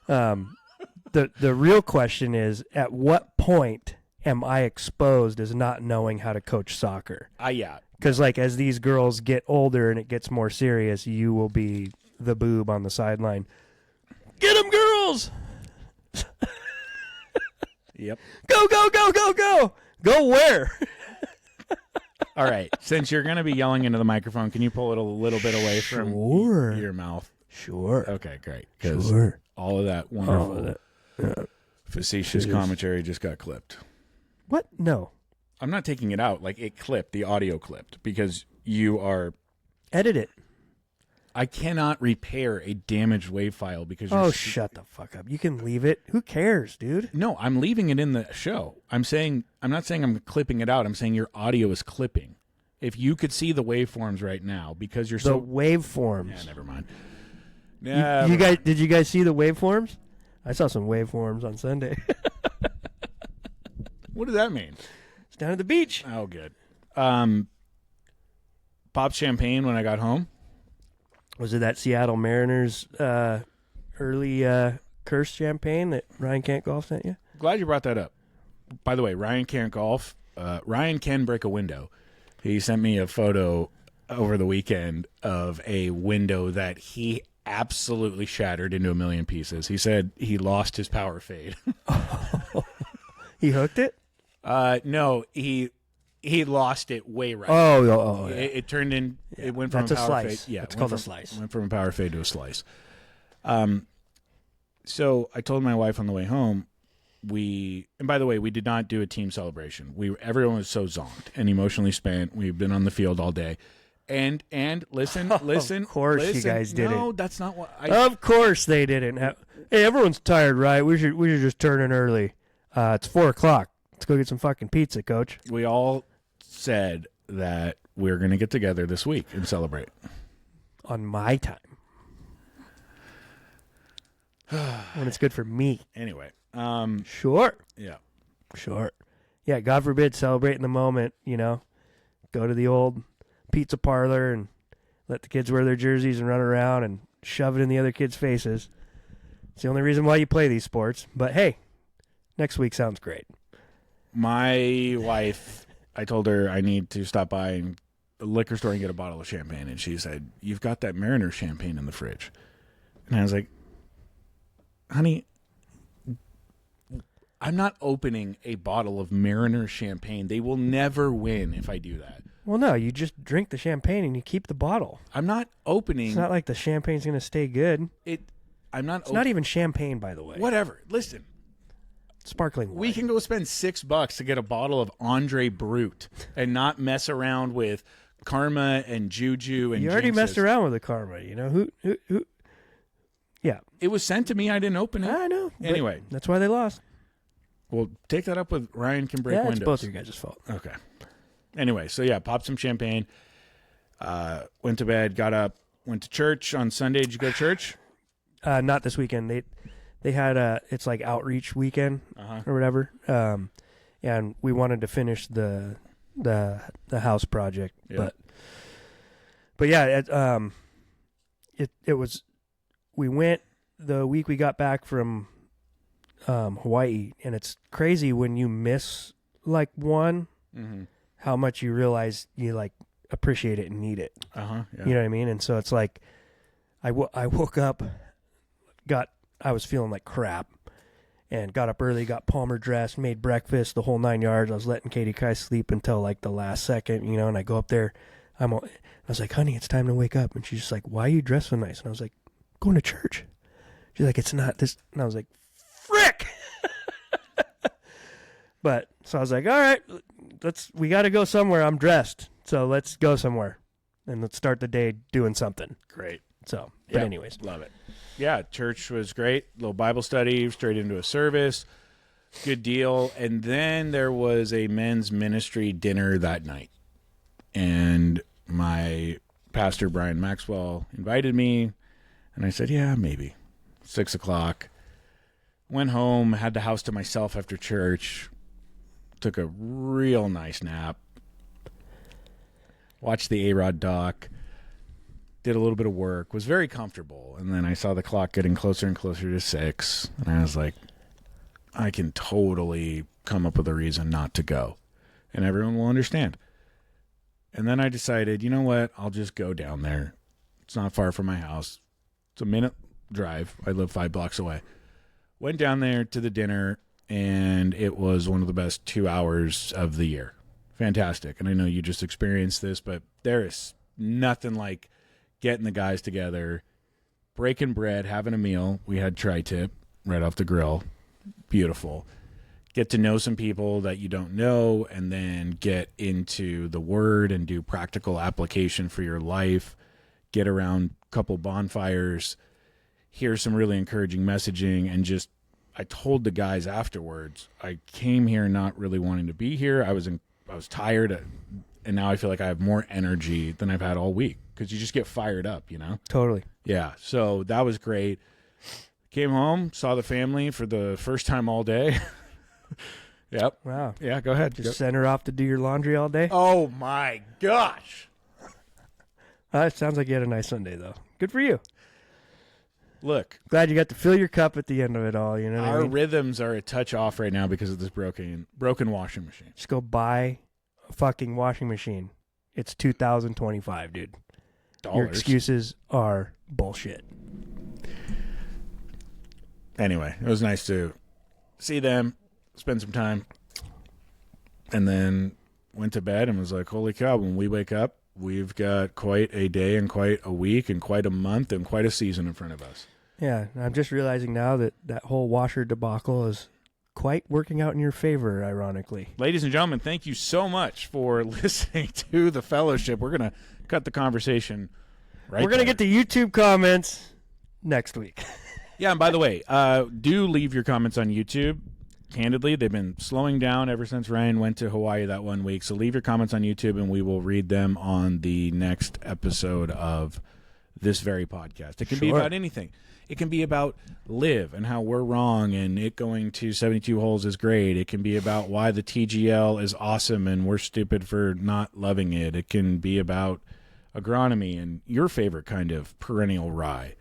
the real question is, at what point am I exposed as not knowing how to coach soccer? Yeah. Because, like, as these girls get older and it gets more serious, you will be the boob on the sideline. Get them, girls! Yep. Go, go, go, go, go! Go where? All right. Since you're going to be yelling into the microphone, can you pull it a little bit away from your mouth? Sure. Okay, great. Because Sure. all of that wonderful facetious commentary just got clipped. What? No. I'm not taking it out. Like, it clipped. The audio clipped because you are... Edit it. I cannot repair a damaged WAV file because you're... Oh, shut the fuck up. You can leave it. Who cares, dude? No, I'm leaving it in the show. I'm not saying I'm clipping it out. I'm saying your audio is clipping. If you could see the waveforms right now, because you're the waveforms. Yeah, never mind. You guys, did you guys see the waveforms? I saw some waveforms on Sunday. What does that mean? It's down at the beach. Oh, good. Popped champagne when I got home. Was it that Seattle Mariners early curse champagne that Ryan Can't Golf sent you? Glad you brought that up. By the way, Ryan Can't Golf. Ryan can break a window. He sent me a photo over the weekend of a window that he absolutely shattered into a million pieces. He said he lost his power fade. He hooked it? No, he lost it way right. Oh, yeah. It turned in. Yeah. It went from That's a power slice. fade. Yeah, it's called a slice. Went from a power fade to a slice. So I told my wife on the way home. And by the way, we did not do a team celebration. Everyone was so zonked and emotionally spent. We've been on the field all day. And listen. Of course you guys didn't. No, that's not what Of course they didn't. Hey, everyone's tired, right? We should just turn in early. It's 4:00. Let's go get some fucking pizza, Coach. We all said that we're going to get together this week and celebrate. On my time. When it's good for me. Anyway. Sure. Yeah. Sure. Yeah, God forbid, celebrate in the moment, Go to the old pizza parlor and let the kids wear their jerseys and run around and shove it in the other kids' faces. It's the only reason why you play these sports. But hey, next week sounds great. My wife, I told her I need to stop by a liquor store and get a bottle of champagne. And she said, "You've got that Mariner champagne in the fridge." And I was like, "Honey, I'm not opening a bottle of Mariner champagne. They will never win if I do that." Well, no, you just drink the champagne and you keep the bottle. I'm not opening. It's not like the champagne's going to stay good. It's not even champagne, by the way. Whatever. Listen. Sparkling wine. We can go spend $6 to get a bottle of Andre Brut and not mess around with Karma and Juju and you already Jinxes. messed around with the Karma. Who Yeah. It was sent to me. I didn't open it. I know. but Anyway. That's why they lost. Well, take that up with Ryan Can Break Yeah, Windows. it's both of your guys' fault. Okay. Anyway, so yeah, popped some champagne, went to bed, got up, went to church on Sunday. Did you go to church? Not this weekend. They had it's like outreach weekend or whatever. And we wanted to finish the house project, Yeah. but yeah, it was. We went the week we got back from Hawaii, and it's crazy when you miss like one, how much you realize you like appreciate it and need it. Yeah. You know what I mean? And so it's like, I woke up, I was feeling like crap, and got up early, got Palmer dressed, made breakfast, the whole 9 yards. I was letting Katie Kai sleep until like the last second, you know, and I go up there. I was like, honey, it's time to wake up. And she's just like, why are you dressed so nice? And I was like, going to church. She's like, it's not this. And I was like, frick. But so I was like, all right, we got to go somewhere. I'm dressed. So let's go somewhere and let's start the day doing something. Great. So, but anyways. Love it. Yeah, church was great. Little Bible study, straight into a service. Good deal. And then there was a men's ministry dinner that night. And my pastor, Brian Maxwell, invited me. And I said, yeah, maybe. 6 o'clock. Went home, had the house to myself after church. Took a real nice nap. Watched the A-Rod doc. Did a little bit of work. Was very comfortable. And then I saw the clock getting closer and closer to 6. And I was like, I can totally come up with a reason not to go. And everyone will understand. And then I decided, you know what? I'll just go down there. It's not far from my house. It's a minute drive. I live 5 blocks away. Went down there to the dinner, and it was one of the best 2 hours of the year. Fantastic. And I know you just experienced this, but there is nothing like getting the guys together, breaking bread, having a meal. We had tri-tip right off the grill. Beautiful. Get to know some people that you don't know, and then get into the Word and do practical application for your life. Get around a couple bonfires, hear some really encouraging messaging, and just, I told the guys afterwards, I came here not really wanting to be here. I was tired, and now I feel like I have more energy than I've had all week, because you just get fired up, you know? Totally. Yeah, so that was great. Came home, saw the family for the first time all day. Yep. Wow. Yeah, go ahead. Just send her off to do your laundry all day? Oh, my gosh. It sounds like you had a nice Sunday, though. Good for you. Look. Glad you got to fill your cup at the end of it all, you know what I Our mean? rhythms are a touch off right now because of this broken washing machine. Just go buy a fucking washing machine. It's 2025, dude. Your excuses are bullshit. Anyway, it was nice to see them, spend some time, and then went to bed and was like, holy cow, when we wake up, we've got quite a day and quite a week and quite a month and quite a season in front of us. Yeah, I'm just realizing now that whole washer debacle is quite working out in your favor, ironically. Ladies and gentlemen, thank you so much for listening to The Fellowship. We're going to cut the conversation right We're going to get to YouTube comments next week. Yeah, and by the way, do leave your comments on YouTube. Candidly, they've been slowing down ever since Ryan went to Hawaii that 1 week. So leave your comments on YouTube, and we will read them on the next episode of this very podcast. It can be about anything. It can be about Live and how we're wrong and it going to 72 holes is great. It can be about why the TGL is awesome and we're stupid for not loving it. It can be about agronomy and your favorite kind of perennial rye.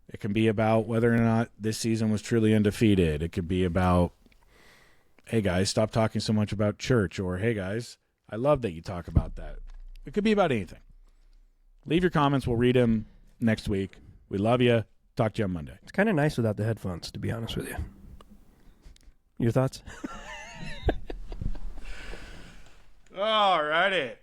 It can be about whether or not this season was truly undefeated. It could be about, hey, guys, stop talking so much about church. Or, hey, guys, I love that you talk about that. It could be about anything. Leave your comments. We'll read them next week. We love you. Talk to you on Monday. It's kind of nice without the headphones, to be honest with you. Your thoughts? All righty.